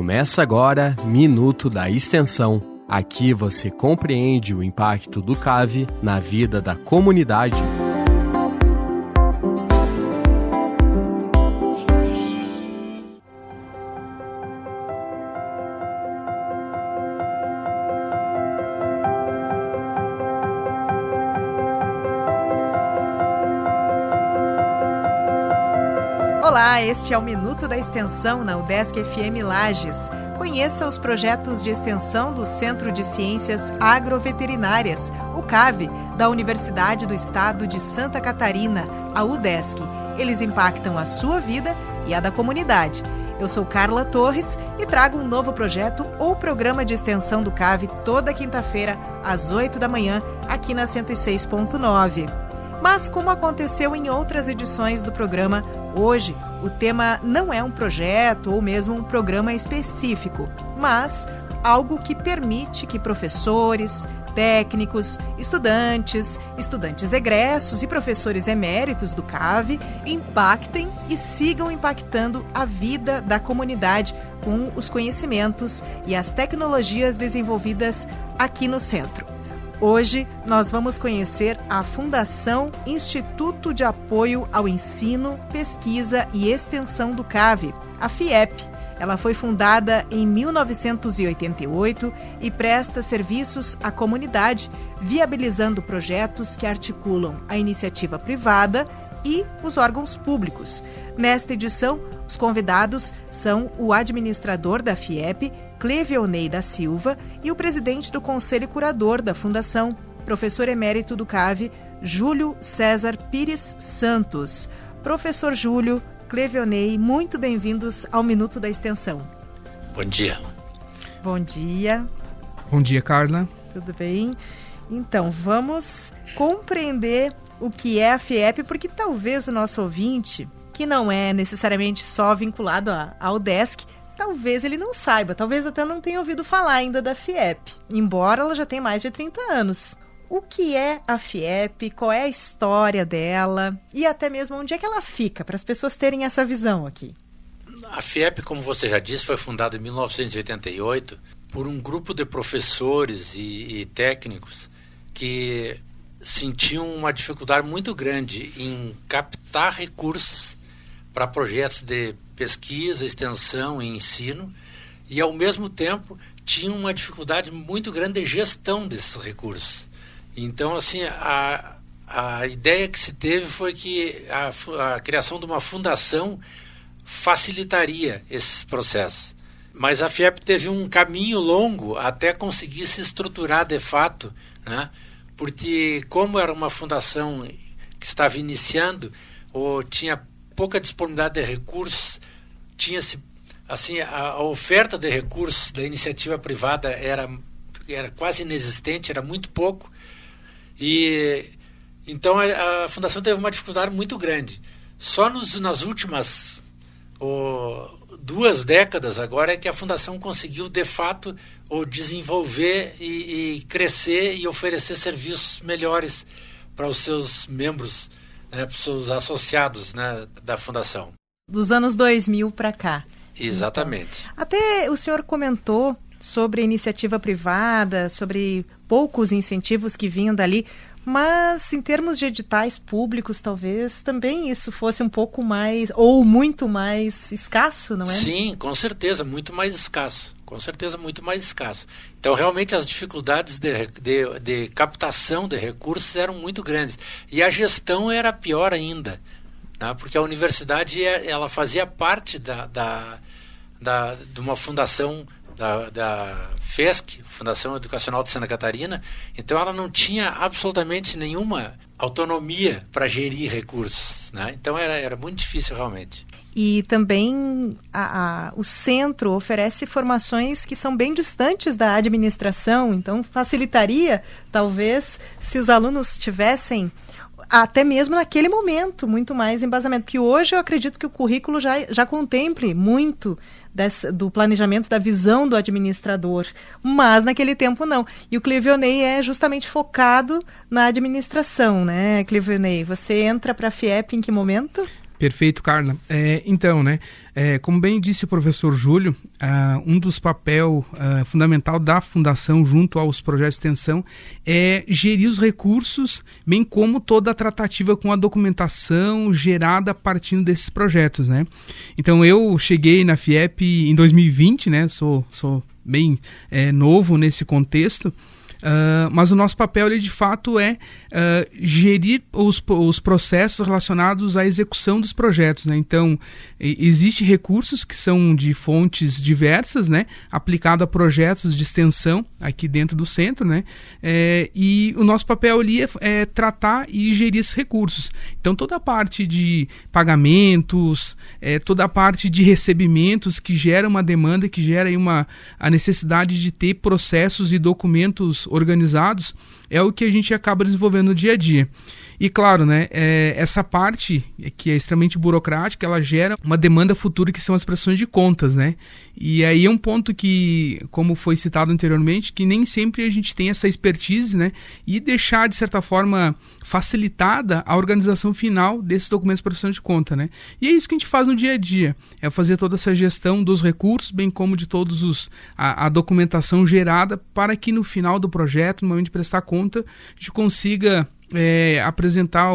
Começa agora Minuto da Extensão. Aqui você compreende o impacto do CAV na vida da comunidade. Olá, este é o Minuto da Extensão na UDESC FM Lages. Conheça os projetos de extensão do Centro de Ciências Agroveterinárias, o CAV, da Universidade do Estado de Santa Catarina, a UDESC. Eles impactam a sua vida e a da comunidade. Eu sou Carla Torres e trago um novo projeto ou programa de extensão do CAV toda quinta-feira, às 8 da manhã, aqui na 106.9. Mas, como aconteceu em outras edições do programa, hoje o tema não é um projeto ou mesmo um programa específico, mas algo que permite que professores, técnicos, estudantes egressos e professores eméritos do CAV impactem e sigam impactando a vida da comunidade com os conhecimentos e as tecnologias desenvolvidas aqui no centro. Hoje, nós vamos conhecer a Fundação Instituto de Apoio ao Ensino, Pesquisa e Extensão do CAV, a FIEP. Ela foi fundada em 1988 e presta serviços à comunidade, viabilizando projetos que articulam a iniciativa privada e os órgãos públicos. Nesta edição, os convidados são o administrador da FIEP, Cleveonei da Silva, e o presidente do Conselho Curador da Fundação, professor emérito do CAV, Júlio César Pires Santos. Professor Júlio, Cleveonei, muito bem-vindos ao Minuto da Extensão. Bom dia. Bom dia. Bom dia, Carla. Tudo bem? Então, vamos compreender o que é a FIEP, porque talvez o nosso ouvinte, que não é necessariamente só vinculado ao UDESC, talvez ele não saiba, talvez até não tenha ouvido falar ainda da FIEP, embora ela já tenha mais de 30 anos. O que é a FIEP, qual é a história dela e até mesmo onde é que ela fica, para as pessoas terem essa visão aqui? A FIEP, como você já disse, foi fundada em 1988 por um grupo de professores e técnicos que sentiam uma dificuldade muito grande em captar recursos para projetos de pesquisa, extensão e ensino, e ao mesmo tempo tinham uma dificuldade muito grande de gestão desses recursos. Então, assim, a ideia que se teve foi que a criação de uma fundação facilitaria esses processos. Mas a FIEP teve um caminho longo até conseguir se estruturar de fato, né? Porque como era uma fundação que estava iniciando, ou tinha pouca disponibilidade de recursos, tinha-se, assim, a oferta de recursos da iniciativa privada era quase inexistente, era muito pouco, e então a fundação teve uma dificuldade muito grande. Só nas últimas 2 décadas agora é que a fundação conseguiu de fato desenvolver e crescer e oferecer serviços melhores para os seus membros, né, para os seus associados, né, da fundação. Dos anos 2000 para cá. Exatamente. Então, até o senhor comentou sobre a iniciativa privada, sobre poucos incentivos que vinham dali, mas em termos de editais públicos, talvez também isso fosse um pouco mais, ou muito mais escasso, não é? Sim, com certeza, muito mais escasso. Com certeza, muito mais escasso. Então, realmente, as dificuldades de captação de recursos eram muito grandes. E a gestão era pior ainda, né? Porque a universidade ela fazia parte de uma fundação da FESC, Fundação Educacional de Santa Catarina, então ela não tinha absolutamente nenhuma autonomia para gerir recursos, né? Então era muito difícil realmente. E também o centro oferece formações que são bem distantes da administração, então facilitaria, talvez, se os alunos tivessem, até mesmo naquele momento, muito mais embasamento. Porque hoje eu acredito que o currículo já contemple muito do planejamento, da visão do administrador, mas naquele tempo não. E o Cleveonei é justamente focado na administração, né, Cleveonei? Você entra para a FIEP em que momento? Perfeito, Carla. Então, né, como bem disse o professor Júlio, um dos papéis fundamental da Fundação junto aos projetos de extensão é gerir os recursos, bem como toda a tratativa com a documentação gerada partindo desses projetos, né? Então, eu cheguei na FIEP em 2020, né, sou bem novo nesse contexto, mas o nosso papel, ele, de fato, é gerir os processos relacionados à execução dos projetos, né? Então, existem recursos que são de fontes diversas, né? Aplicado a projetos de extensão aqui dentro do centro, né? E o nosso papel ali é tratar e gerir esses recursos. Então, toda a parte de pagamentos, toda a parte de recebimentos que gera uma demanda, que gera aí a necessidade de ter processos e documentos organizados, é o que a gente acaba desenvolvendo no dia a dia. E claro, né, essa parte que é extremamente burocrática, ela gera uma demanda futura que são as prestações de contas, né? E aí é um ponto que, como foi citado anteriormente, que nem sempre a gente tem essa expertise, né? E deixar, de certa forma, facilitada a organização final desses documentos de prestação de conta, né? E é isso que a gente faz no dia a dia, é fazer toda essa gestão dos recursos, bem como de todos a documentação gerada, para que no final do projeto, no momento de prestar conta, a gente consiga apresentar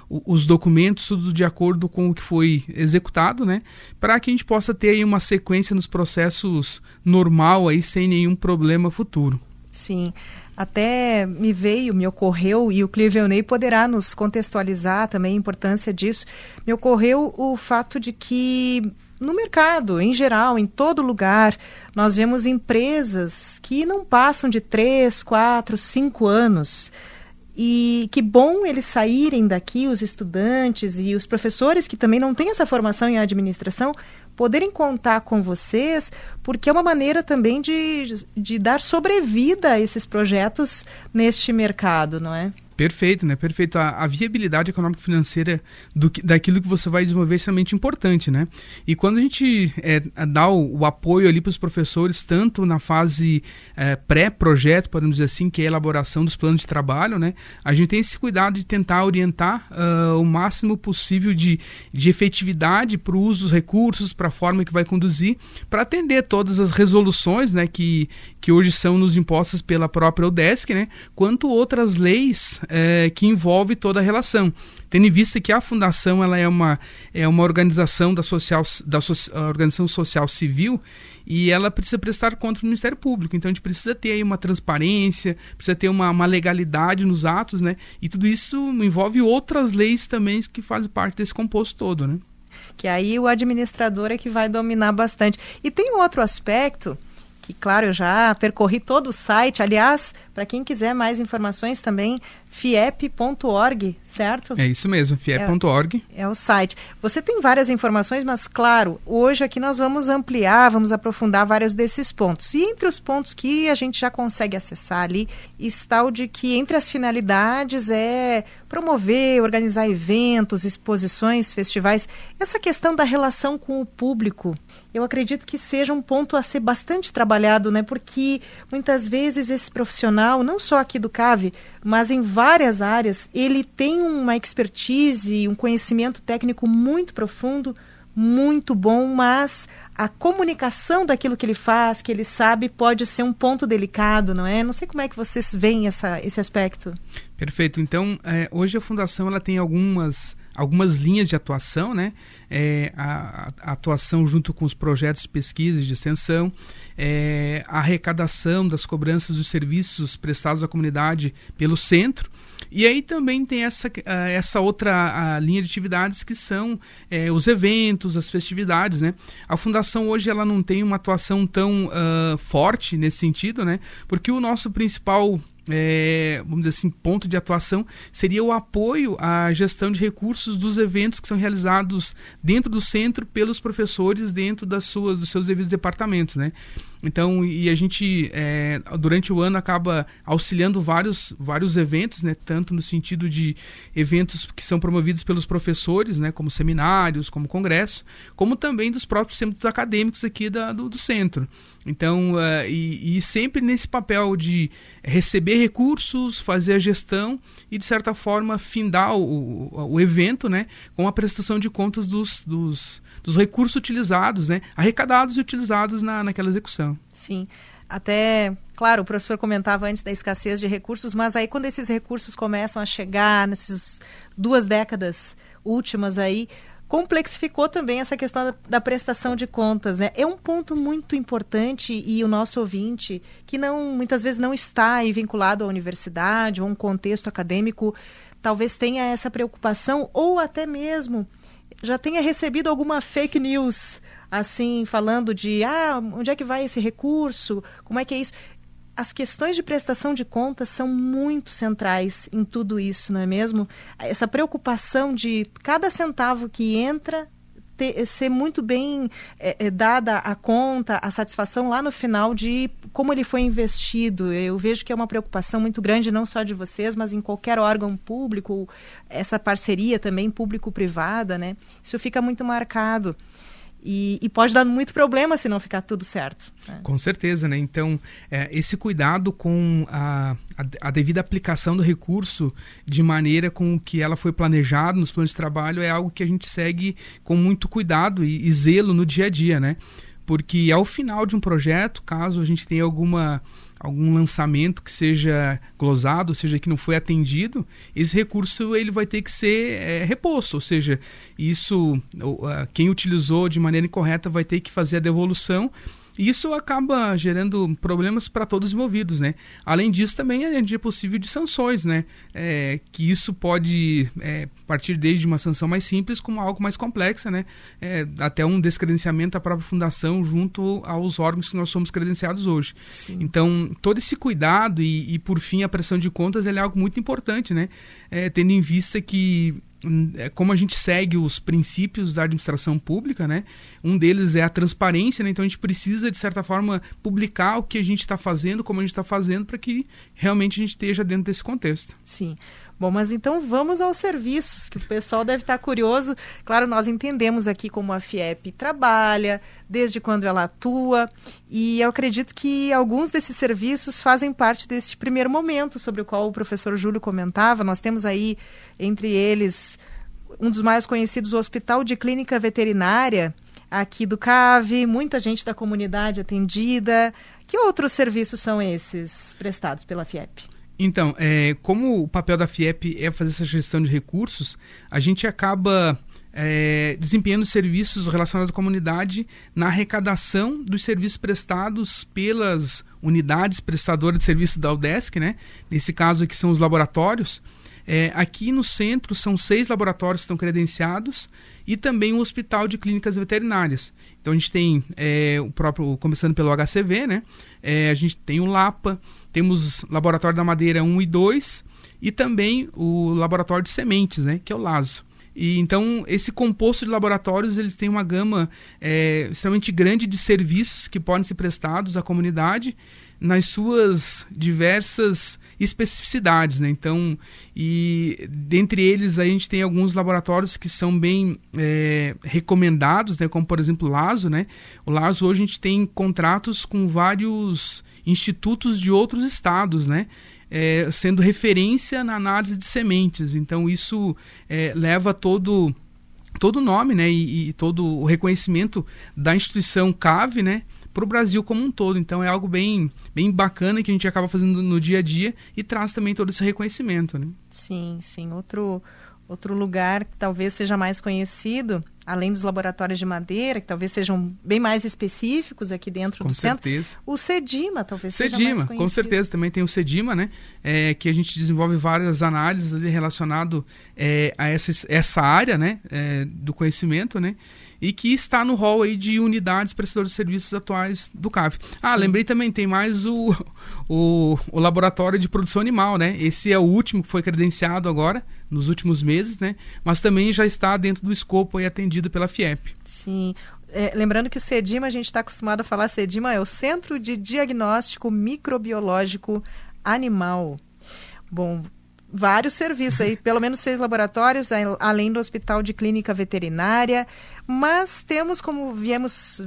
os documentos tudo de acordo com o que foi executado, né, para que a gente possa ter aí uma sequência nos processos normal aí, sem nenhum problema futuro. Sim, até me ocorreu, e o Clivelney poderá nos contextualizar também a importância disso, me ocorreu o fato de que no mercado, em geral, em todo lugar, nós vemos empresas que não passam de 3, 4, 5 anos. E que bom eles saírem daqui, os estudantes e os professores que também não têm essa formação em administração, poderem contar com vocês, porque é uma maneira também de dar sobrevida a esses projetos neste mercado, não é? Perfeito, né? Perfeito. A viabilidade econômica e financeira daquilo que você vai desenvolver é extremamente importante, né? E quando a gente dá o apoio ali para os professores, tanto na fase pré-projeto, podemos dizer assim, que é a elaboração dos planos de trabalho, né? A gente tem esse cuidado de tentar orientar o máximo possível de efetividade para o uso dos recursos, para a forma que vai conduzir, para atender todas as resoluções, né, que hoje são nos impostas pela própria UDESC, né? Quanto outras leis que envolve toda a relação, tendo em vista que a Fundação ela é uma organização organização social civil, e ela precisa prestar conta do Ministério Público. Então a gente precisa ter aí uma transparência, precisa ter uma legalidade nos atos, né? E tudo isso envolve outras leis também que fazem parte desse composto todo, né? Que aí o administrador é que vai dominar bastante. E tem um outro aspecto que, claro, eu já percorri todo o site. Aliás, para quem quiser mais informações também, fiep.org, certo? É isso mesmo, fiep.org. É o site. Você tem várias informações, mas, claro, hoje aqui nós vamos ampliar, vamos aprofundar vários desses pontos. E entre os pontos que a gente já consegue acessar ali, está o de que entre as finalidades é promover, organizar eventos, exposições, festivais. Essa questão da relação com o público, eu acredito que seja um ponto a ser bastante trabalhado, né? Porque muitas vezes esse profissional, não só aqui do CAV, mas em várias áreas, ele tem uma expertise, um conhecimento técnico muito profundo, muito bom, mas a comunicação daquilo que ele faz, que ele sabe, pode ser um ponto delicado, não é? Não sei como é que vocês veem esse aspecto. Perfeito. Então, hoje a Fundação ela tem algumas linhas de atuação, né? A atuação junto com os projetos de pesquisa e de extensão, a arrecadação das cobranças dos serviços prestados à comunidade pelo centro, e aí também tem essa outra linha de atividades que são os eventos, as festividades, né? A Fundação hoje ela não tem uma atuação tão forte nesse sentido, né? Porque o nosso principal vamos dizer assim, ponto de atuação seria o apoio à gestão de recursos dos eventos que são realizados dentro do centro pelos professores dentro dos seus devidos departamentos, né? Então, e a gente durante o ano acaba auxiliando vários eventos, né? Tanto no sentido de eventos que são promovidos pelos professores, né? Como seminários, como congressos, como também dos próprios centros acadêmicos aqui do centro. Então, e sempre nesse papel de receber receber recursos, fazer a gestão e, de certa forma, findar o evento, né, com a prestação de contas dos recursos utilizados, né, arrecadados e utilizados naquela execução. Sim. Até, claro, o professor comentava antes da escassez de recursos, mas aí quando esses recursos começam a chegar nessas 2 décadas últimas aí, complexificou também essa questão da prestação de contas, né? É um ponto muito importante, e o nosso ouvinte, que muitas vezes não está aí vinculado à universidade ou a um contexto acadêmico, talvez tenha essa preocupação, ou até mesmo já tenha recebido alguma fake news, assim, falando de, onde é que vai esse recurso? Como é que é isso? As questões de prestação de contas são muito centrais em tudo isso, não é mesmo? Essa preocupação de cada centavo que entra ser muito bem dada a conta, a satisfação lá no final de como ele foi investido. Eu vejo que é uma preocupação muito grande, não só de vocês, mas em qualquer órgão público, essa parceria também público-privada, né? Isso fica muito marcado. E pode dar muito problema se não ficar tudo certo. Né? Com certeza, né? Então, esse cuidado com a devida aplicação do recurso de maneira com que ela foi planejada nos planos de trabalho é algo que a gente segue com muito cuidado e zelo no dia a dia, né? Porque ao final de um projeto, caso a gente tenha algum lançamento que seja glosado, ou seja, que não foi atendido, esse recurso ele vai ter que ser reposto, ou seja, quem utilizou de maneira incorreta vai ter que fazer a devolução. E isso acaba gerando problemas para todos os envolvidos, né? Além disso, também é possível de sanções, né? Que isso pode partir desde uma sanção mais simples como algo mais complexa, né? Até um descredenciamento da própria fundação junto aos órgãos que nós somos credenciados hoje. Sim. Então, todo esse cuidado e, por fim, a prestação de contas é algo muito importante, né? Tendo em vista que como a gente segue os princípios da administração pública, né? Um deles é a transparência, né? Então a gente precisa, de certa forma, publicar o que a gente está fazendo, como a gente está fazendo, para que realmente a gente esteja dentro desse contexto. Sim. Bom, mas então vamos aos serviços, que o pessoal deve estar curioso. Claro, nós entendemos aqui como a FIEP trabalha, desde quando ela atua, e eu acredito que alguns desses serviços fazem parte deste primeiro momento, sobre o qual o professor Júlio comentava. Nós temos aí, entre eles, um dos mais conhecidos, o Hospital de Clínica Veterinária, aqui do CAV, muita gente da comunidade atendida. Que outros serviços são esses prestados pela FIEP? Então, como o papel da FIEP é fazer essa gestão de recursos, a gente acaba desempenhando serviços relacionados à comunidade na arrecadação dos serviços prestados pelas unidades prestadoras de serviços da UDESC, né? Nesse caso aqui são os laboratórios. Aqui no centro são 6 laboratórios que estão credenciados e também um hospital de clínicas veterinárias. Então a gente tem o próprio, começando pelo HCV, né? A gente tem o LAPA, temos Laboratório da Madeira 1 e 2 e também o Laboratório de Sementes, né? Que é o LASO. E então esse composto de laboratórios eles têm uma gama extremamente grande de serviços que podem ser prestados à comunidade nas suas diversas especificidades, né? Então, e dentre eles a gente tem alguns laboratórios que são bem recomendados, né? Como por exemplo o LASO, né? O LASO hoje a gente tem contratos com vários institutos de outros estados, né? Sendo referência na análise de sementes. Então isso leva todo o nome, né? E todo o reconhecimento da instituição CAV, né? Para o Brasil como um todo. Então é algo bem bacana que a gente acaba fazendo no dia a dia e traz também todo esse reconhecimento, né? Sim, sim. Outro lugar que talvez seja mais conhecido, além dos laboratórios de madeira, que talvez sejam bem mais específicos aqui dentro do centro. Com certeza. O CEDIMA talvez seja mais conhecido. Com certeza. Também tem o CEDIMA, né? Que a gente desenvolve várias análises ali relacionado a essa área, né? Do conhecimento, né? E que está no rol aí de unidades prestadoras de serviços atuais do CAV. Sim. Lembrei também, tem mais o laboratório de produção animal, né? Esse é o último que foi credenciado agora, nos últimos meses, né? Mas também já está dentro do escopo aí atendido pela FIEP. Sim. Lembrando que o CEDIMA, a gente está acostumado a falar, CEDIMA é o Centro de Diagnóstico Microbiológico Animal. Bom, vários serviços aí, pelo menos 6 laboratórios, além do Hospital de Clínica Veterinária, mas temos, como viemos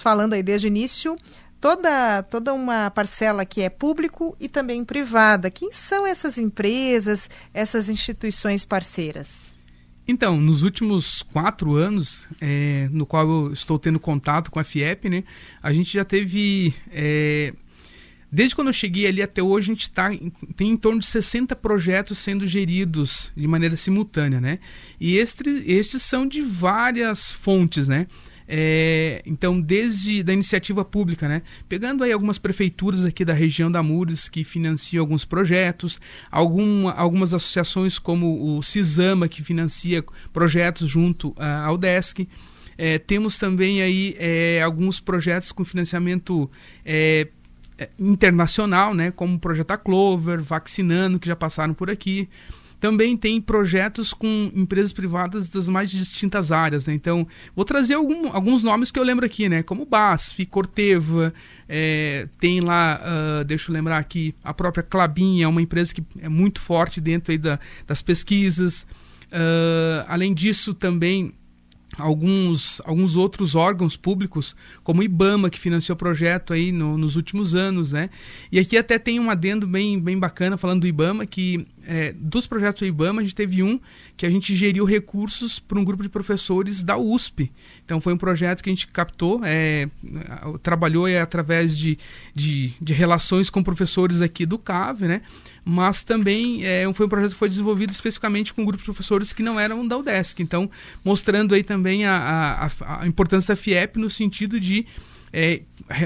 falando aí desde o início, toda uma parcela que é público e também privada. Quem são essas empresas, essas instituições parceiras? Então, nos últimos 4 anos, no qual eu estou tendo contato com a FIEP, né, a gente já teve... desde quando eu cheguei ali até hoje, a gente tem em torno de 60 projetos sendo geridos de maneira simultânea, né? E estes são de várias fontes, né? Então, desde da iniciativa pública, né? Pegando aí algumas prefeituras aqui da região da Mures que financiam alguns projetos, algumas associações como o CISAMA, que financia projetos junto ao DESC. Temos também aí alguns projetos com financiamento internacional, né? Como o Projeto A Clover, Vaccinando, que já passaram por aqui. Também tem projetos com empresas privadas das mais distintas áreas, né? Então, vou trazer alguns nomes que eu lembro aqui, né? Como BASF, Corteva, tem lá, deixa eu lembrar aqui, a própria Klabin, é uma empresa que é muito forte dentro aí das pesquisas. Além disso, também alguns outros órgãos públicos, como o IBAMA, que financiou o projeto aí nos últimos anos, né? E aqui até tem um adendo bem bacana falando do IBAMA, que dos projetos do IBAMA, a gente teve um que a gente geriu recursos para um grupo de professores da USP. Então foi um projeto que a gente captou, trabalhou através de relações com professores aqui do CAV, né? Mas também foi um projeto que foi desenvolvido especificamente com um grupo de professores que não eram da UDESC. Então, mostrando aí também a importância da FIEP no sentido de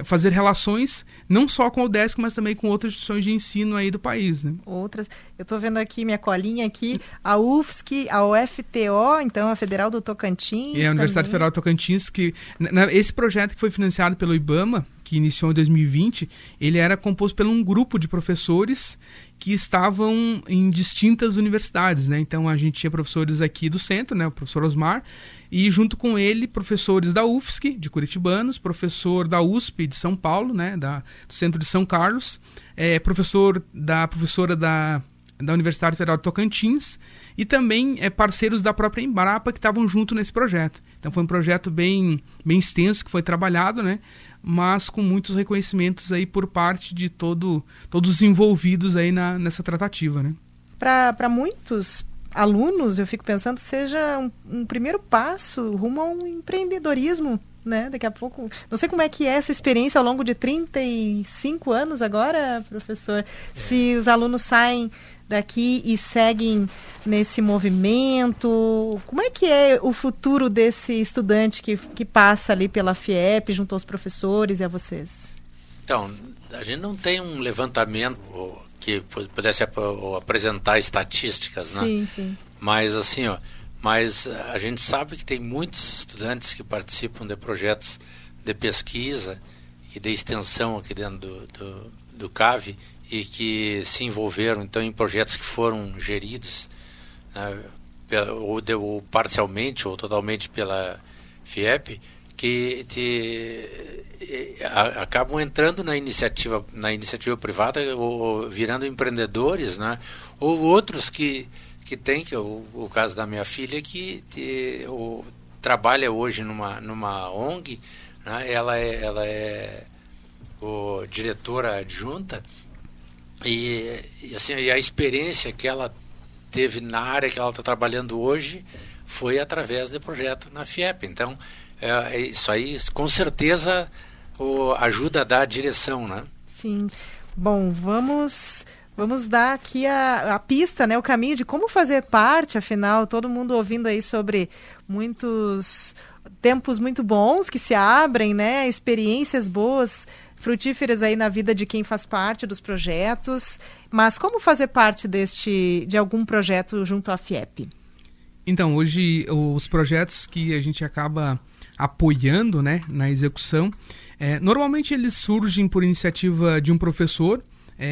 fazer relações não só com a UDESC, mas também com outras instituições de ensino aí do país, né? Outras. Eu estou vendo aqui minha colinha aqui, a UFSC, a UFTO, então a Federal do Tocantins. E a Universidade Federal do Tocantins, que esse projeto que foi financiado pelo IBAMA, que iniciou em 2020, ele era composto por um grupo de professores que estavam em distintas universidades, né? Então a gente tinha professores aqui do centro, né? O professor Osmar, e junto com ele professores da UFSC, de curitibanos, professor da USP de São Paulo, né? Do centro de São Carlos, professora da Universidade Federal de Tocantins, e também parceiros da própria Embrapa que estavam junto nesse projeto. Então foi um projeto bem extenso que foi trabalhado, né? Mas com muitos reconhecimentos aí por parte de todos os envolvidos aí nessa tratativa, né? Para muitos alunos, eu fico pensando, seja um primeiro passo rumo a um empreendedorismo, né? Daqui a pouco, não sei como é que é essa experiência ao longo de 35 anos agora, professor, se os alunos saem daqui e seguem nesse movimento, como é que é o futuro desse estudante que passa ali pela FIEP junto aos professores e a vocês? Então, a gente não tem um levantamento que pudesse apresentar estatísticas, né? Sim, sim. Mas assim, mas a gente sabe que tem muitos estudantes que participam de projetos de pesquisa e de extensão aqui dentro do CAV e que se envolveram então em projetos que foram geridos, né, ou parcialmente ou totalmente pela FIEP, que acabam entrando na iniciativa privada ou virando empreendedores, né, ou outros que tem, que é o caso da minha filha, que trabalha hoje numa ONG, né, ela é diretora adjunta, e assim, a experiência que ela teve na área que ela está trabalhando hoje foi através de projeto na FIEP. Então, isso aí com certeza ajuda a dar a direção, né? Sim. Bom, vamos dar aqui a pista, né, o caminho de como fazer parte, afinal, todo mundo ouvindo aí sobre muitos tempos muito bons que se abrem, né, experiências boas, frutíferas aí na vida de quem faz parte dos projetos, mas como fazer parte de algum projeto junto à FIEP? Então, hoje os projetos que a gente acaba apoiando, né, na execução, normalmente eles surgem por iniciativa de um professor,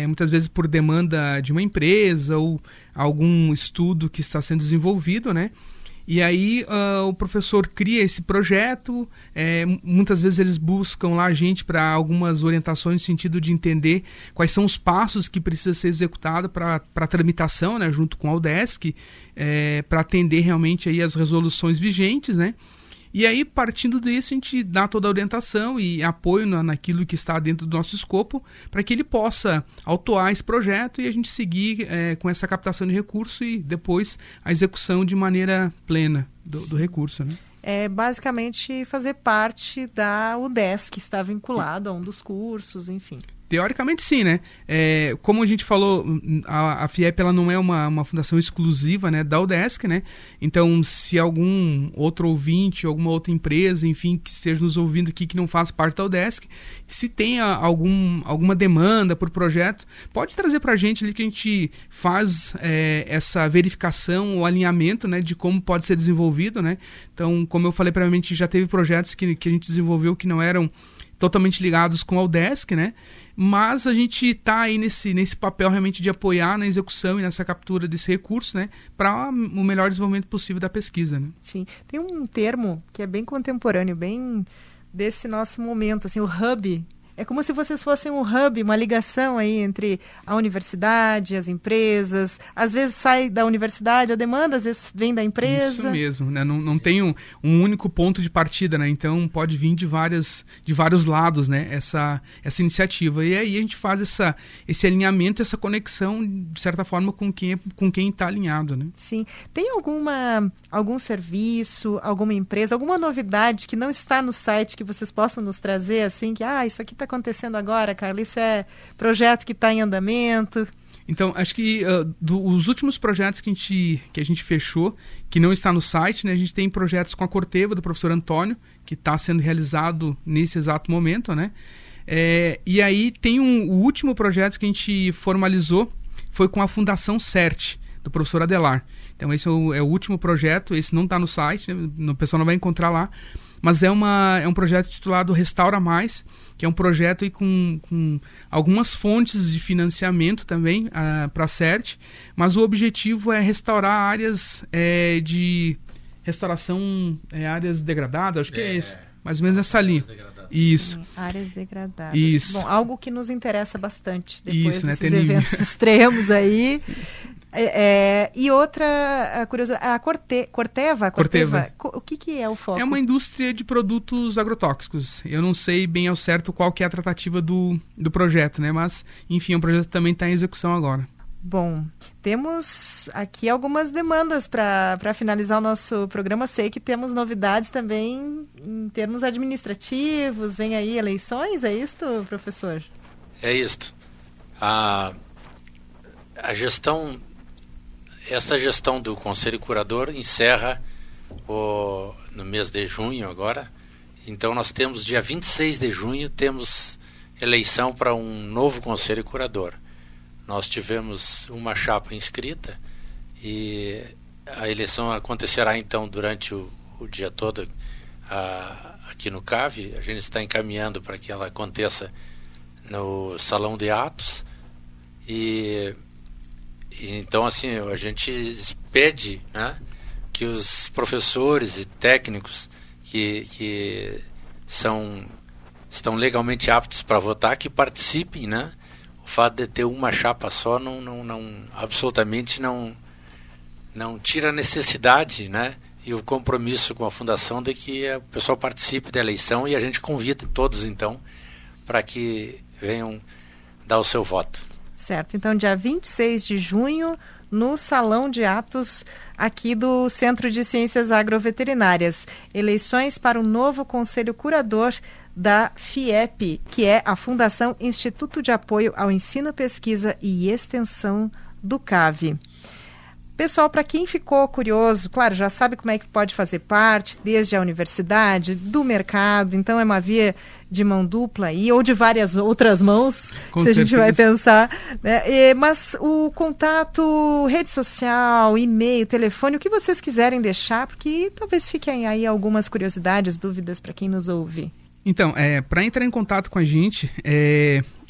muitas vezes por demanda de uma empresa ou algum estudo que está sendo desenvolvido, né? E aí o professor cria esse projeto, muitas vezes eles buscam lá a gente para algumas orientações no sentido de entender quais são os passos que precisa ser executado para a tramitação, né, junto com a UDESC, para atender realmente aí as resoluções vigentes, né? E aí, partindo disso, a gente dá toda a orientação e apoio naquilo que está dentro do nosso escopo, para que ele possa autuar esse projeto e a gente seguir com essa captação de recurso e depois a execução de maneira plena do recurso, né? É basicamente fazer parte da UDESC, que está vinculado a um dos cursos, enfim. Teoricamente sim, né? Como a gente falou, a FIEP ela não é uma fundação exclusiva, né, da UDESC, né? Então, se algum outro ouvinte, alguma outra empresa, enfim, que esteja nos ouvindo aqui que não faz parte da UDESC, se tem alguma demanda por projeto, pode trazer para a gente ali que a gente faz essa verificação, o alinhamento, né, de como pode ser desenvolvido, né? Então, como eu falei previamente, já teve projetos que a gente desenvolveu que não eram totalmente ligados com a UDESC, né? Mas a gente está aí nesse papel realmente de apoiar na execução e nessa captura desse recurso, né? Para o melhor desenvolvimento possível da pesquisa, né? Sim. Tem um termo que é bem contemporâneo, bem desse nosso momento, assim, o hub. É como se vocês fossem um hub, uma ligação aí entre a universidade, as empresas. Às vezes sai da universidade a demanda, às vezes vem da empresa. Isso mesmo, né? Não tem um único ponto de partida, né? Então pode vir de vários lados, né? Essa iniciativa. E aí a gente faz esse alinhamento, essa conexão, de certa forma, com quem está alinhado, né? Sim. Tem algum serviço, alguma empresa, alguma novidade que não está no site que vocês possam nos trazer, assim, que isso aqui está acontecendo agora, Carla? Isso é projeto que está em andamento? Então, acho que os últimos projetos que a gente fechou, que não está no site, né, a gente tem projetos com a Corteva, do professor Antônio, que está sendo realizado nesse exato momento, né? E aí tem o último projeto que a gente formalizou, foi com a Fundação CERT, do professor Adelar. Então, esse é o último projeto, esse não está no site, né, o pessoal não vai encontrar lá, mas é um projeto titulado Restaura Mais, que é um projeto aí com algumas fontes de financiamento também para a CERT, mas o objetivo é restaurar áreas de restauração, áreas degradadas, acho que é esse, mais ou menos essa linha. Isso. Sim, áreas degradadas. Isso. Bom, algo que nos interessa bastante depois isso, desses né? eventos extremos aí. E outra curiosidade, a Corteva. O que é o foco? É uma indústria de produtos agrotóxicos. Eu não sei bem ao certo qual que é a tratativa do projeto, né? Mas, enfim, o projeto também está em execução agora. Bom, temos aqui algumas demandas para finalizar o nosso programa. Sei que temos novidades também em termos administrativos. Vem aí eleições, é isto, professor? É isto. A gestão... Essa gestão do Conselho Curador encerra no mês de junho agora. Então nós temos dia 26 de junho, temos eleição para um novo Conselho Curador. Nós tivemos uma chapa inscrita e a eleição acontecerá então durante o dia todo aqui no CAV. A gente está encaminhando para que ela aconteça no Salão de Atos então, assim, a gente pede, né, que os professores e técnicos que estão legalmente aptos para votar, que participem, né? O fato de ter uma chapa só absolutamente não tira a necessidade, né, e o compromisso com a fundação de que o pessoal participe da eleição, e a gente convida todos, então, para que venham dar o seu voto. Certo, então dia 26 de junho, no Salão de Atos aqui do Centro de Ciências Agroveterinárias. Eleições para o novo Conselho Curador da FIEP, que é a Fundação Instituto de Apoio ao Ensino, Pesquisa e Extensão do CAV. Pessoal, para quem ficou curioso, claro, já sabe como é que pode fazer parte, desde a universidade, do mercado, então é uma via de mão dupla aí, ou de várias outras mãos, com se certeza. A gente vai pensar, né? Mas o contato, rede social, e-mail, telefone, o que vocês quiserem deixar, porque talvez fiquem aí algumas curiosidades, dúvidas para quem nos ouve. Então, para entrar em contato com a gente,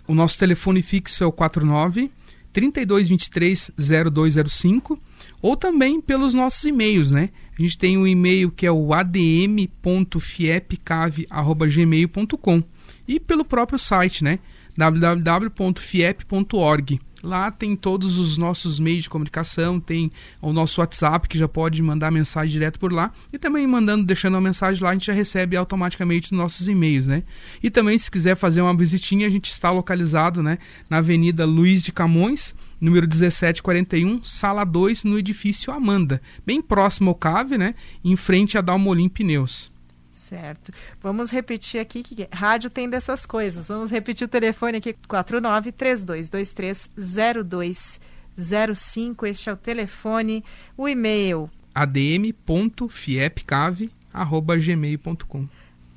o nosso telefone fixo é o 49-3223-0205, ou também pelos nossos e-mails, né? A gente tem um e-mail que é o adm.fiepcave@gmail.com, e pelo próprio site, né? www.fiep.org. Lá tem todos os nossos meios de comunicação, tem o nosso WhatsApp, que já pode mandar mensagem direto por lá, e também deixando uma mensagem lá, a gente já recebe automaticamente nos nossos e-mails, né? E também, se quiser fazer uma visitinha, a gente está localizado, né, na Avenida Luiz de Camões, número 1741, sala 2, no edifício Amanda, bem próximo ao CAV, né, em frente a Dalmolin Pneus. Certo. Vamos repetir aqui, que rádio tem dessas coisas. Vamos repetir o telefone aqui, 49-3223-0205. Este é o telefone. O e-mail: adm.fiepcave@gmail.com.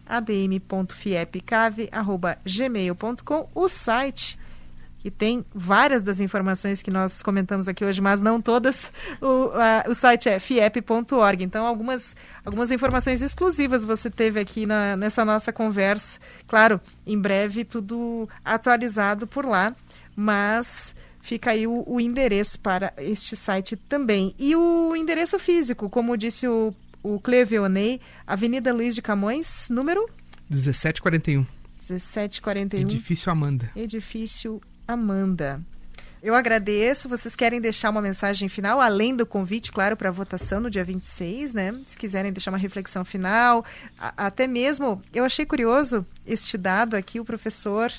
adm.fiepcave@gmail.com. O site, que tem várias das informações que nós comentamos aqui hoje, mas não todas. O site é fiep.org. Então, algumas informações exclusivas você teve aqui nessa nossa conversa. Claro, em breve tudo atualizado por lá, mas fica aí o endereço para este site também. E o endereço físico, como disse o Clevionei, Avenida Luiz de Camões, número? 1741. 1741. Edifício Amanda. Edifício Amanda. Eu agradeço. Vocês querem deixar uma mensagem final, além do convite, claro, para a votação no dia 26, né? Se quiserem deixar uma reflexão final, até mesmo, eu achei curioso este dado aqui, o professor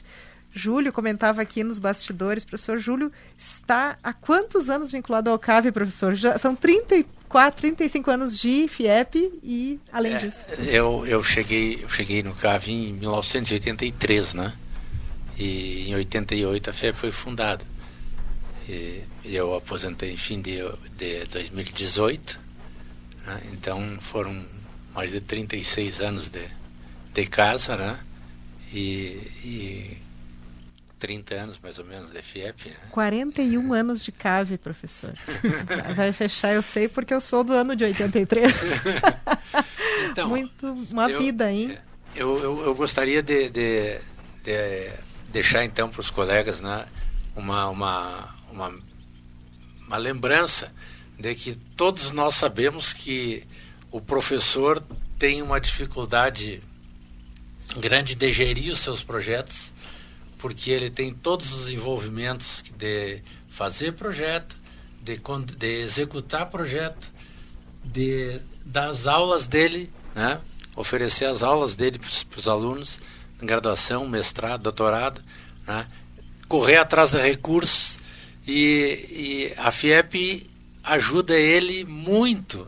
Júlio comentava aqui nos bastidores. Professor Júlio está há quantos anos vinculado ao CAV, professor? Já são 34, 35 anos de FIEP e além disso. Eu cheguei no CAV em 1983, né? E em 88 a FIEP foi fundada. E eu aposentei em fim de 2018, né? Então foram mais de 36 anos de casa, né? E 30 anos mais ou menos de FIEP, né? 41 anos de CAV, professor. Vai fechar, eu sei, porque eu sou do ano de 83. Então, uma vida, hein? Eu gostaria de deixar então para os colegas, né, uma lembrança de que todos nós sabemos que o professor tem uma dificuldade grande de gerir os seus projetos, porque ele tem todos os envolvimentos de fazer projeto, de executar projeto, das aulas dele, né, oferecer as aulas dele para os alunos, graduação, mestrado, doutorado, né? Correr atrás de recursos, e a FIEP ajuda ele muito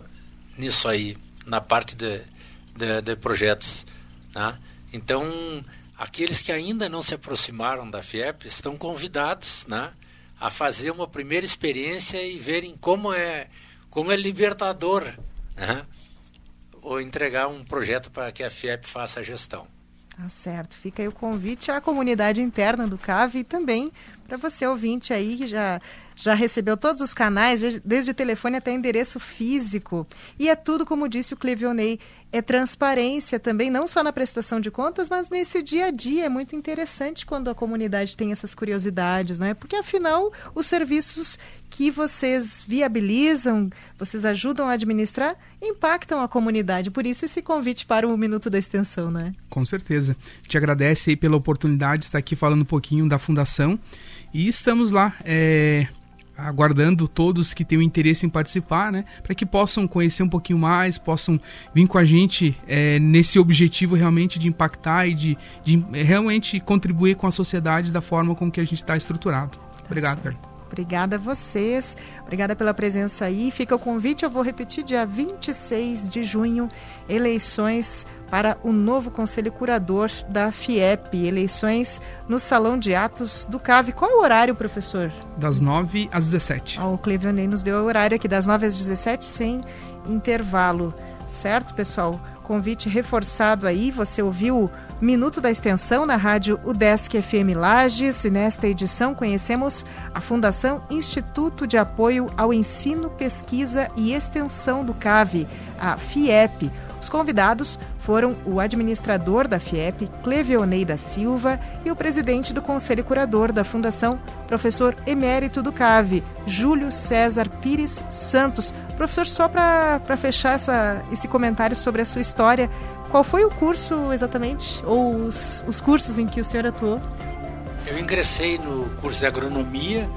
nisso aí, na parte de projetos, né? Então, aqueles que ainda não se aproximaram da FIEP estão convidados, né, a fazer uma primeira experiência e verem como é libertador, né, ou entregar um projeto para que a FIEP faça a gestão. Tá certo. Fica aí o convite à comunidade interna do CAV e também para você, ouvinte aí, que já recebeu todos os canais, desde telefone até endereço físico. E é tudo, como disse o Clevionei, é transparência também, não só na prestação de contas, mas nesse dia a dia. É muito interessante quando a comunidade tem essas curiosidades, não é? Porque, afinal, os serviços que vocês viabilizam, vocês ajudam a administrar, impactam a comunidade. Por isso esse convite para o Minuto da Extensão, não é? Com certeza. Te agradece aí pela oportunidade de estar aqui falando um pouquinho da Fundação. E estamos lá, aguardando todos que tenham interesse em participar, né, para que possam conhecer um pouquinho mais, possam vir com a gente nesse objetivo realmente de impactar e de realmente contribuir com a sociedade da forma com que a gente está estruturado. Obrigado, Carlos. Obrigada a vocês, obrigada pela presença aí. Fica o convite, eu vou repetir, dia 26 de junho, eleições para o novo Conselho Curador da FIEP, eleições no Salão de Atos do CAV. Qual é o horário, professor? Das 9 às 17. O Clevionei nos deu o horário aqui, das 9 às 17, sem intervalo. Certo, pessoal? Convite reforçado aí. Você ouviu o Minuto da Extensão na rádio UDESC FM Lages, e nesta edição conhecemos a Fundação Instituto de Apoio ao Ensino, Pesquisa e Extensão do CAV, a FIEP. Os convidados foram o administrador da FIEP, Clevionei da Silva, e o presidente do Conselho Curador da Fundação, professor emérito do CAV, Júlio César Pires Santos. Professor, só para fechar esse comentário sobre a sua história, qual foi o curso exatamente, ou os cursos em que o senhor atuou? Eu ingressei no curso de agronomia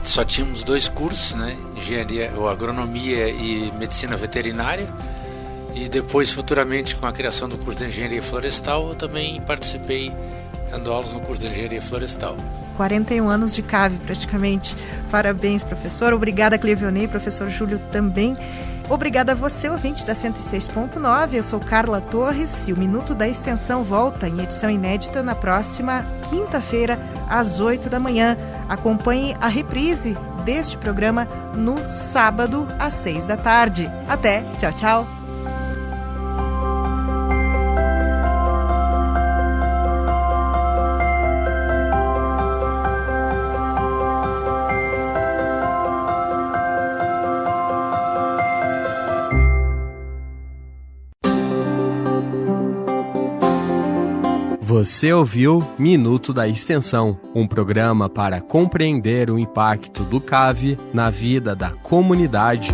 só tínhamos 2 cursos, né? Engenharia ou agronomia e medicina veterinária. E depois, futuramente, com a criação do curso de engenharia florestal, eu também participei dando aulas no curso de engenharia florestal. 41 anos de CAV, praticamente. Parabéns, professor. Obrigada, Clevionei, professor Júlio também. Obrigada a você, ouvinte da 106.9. Eu sou Carla Torres e o Minuto da Extensão volta em edição inédita na próxima quinta-feira, às 8 da manhã. Acompanhe a reprise deste programa no sábado, às 6 da tarde. Até. Tchau, tchau. Você ouviu Minuto da Extensão, um programa para compreender o impacto do CAV na vida da comunidade.